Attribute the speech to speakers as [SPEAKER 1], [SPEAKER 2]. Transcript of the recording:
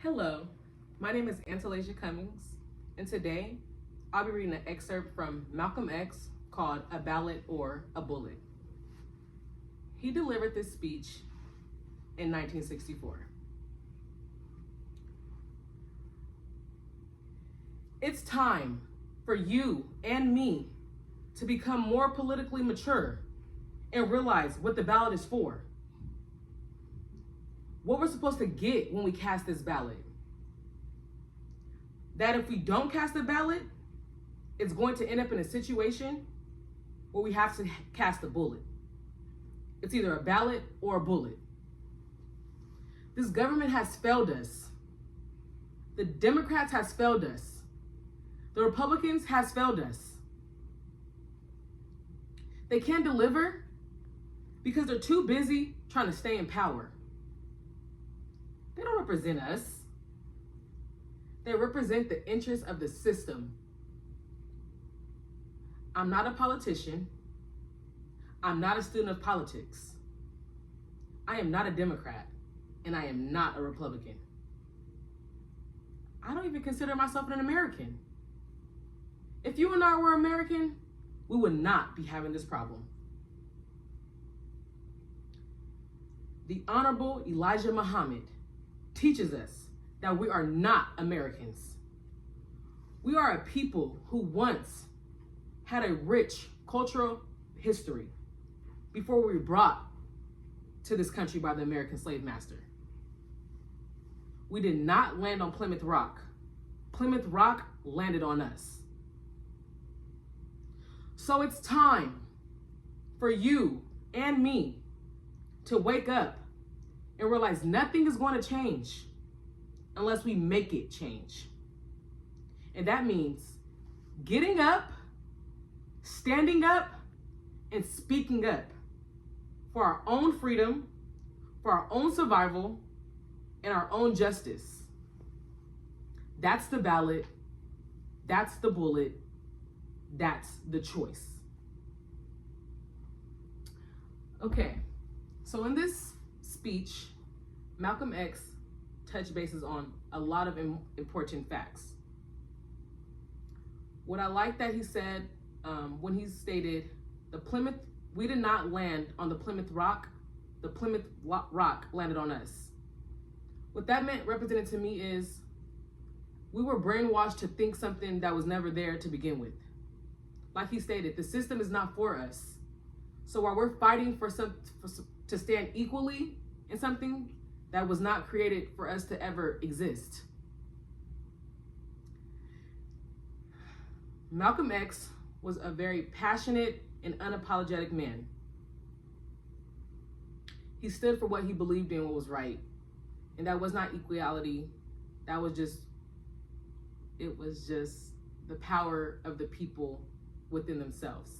[SPEAKER 1] Hello, my name is Antalasia Cummings, and today I'll be reading an excerpt from Malcolm X called A Ballot or a Bullet. He delivered this speech in 1964. It's time for you and me to become more politically mature and realize what the ballot is for. What we're supposed to get when we cast this ballot. That if we don't cast a ballot, it's going to end up in a situation where we have to cast a bullet. It's either a ballot or a bullet. This government has failed us. The Democrats has failed us. The Republicans has failed us. They can't deliver because they're too busy trying to stay in power. They don't represent us. They represent the interests of the system. I'm not a politician. I'm not a student of politics. I am not a Democrat, and I am not a Republican. I don't even consider myself an American. If you and I were American, we would not be having this problem. The Honorable Elijah Muhammad teaches us that we are not Americans. We are a people who once had a rich cultural history before we were brought to this country by the American slave master. We did not land on Plymouth Rock. Plymouth Rock landed on us. So it's time for you and me to wake up and realize nothing is going to change unless we make it change. And that means getting up, standing up, and speaking up for our own freedom, for our own survival, and our own justice. That's the ballot. That's the bullet. That's the choice. Okay, so in this speech, Malcolm X touched bases on a lot of important facts. What I like that he said when he stated we did not land on the Plymouth Rock, the Plymouth Rock landed on us. What that represented to me is we were brainwashed to think something that was never there to begin with. Like he stated, the system is not for us. So while we're fighting to stand equally in something that was not created for us to ever exist. Malcolm X was a very passionate and unapologetic man. He stood for what he believed in, what was right. And that was not equality. It was just the power of the people within themselves.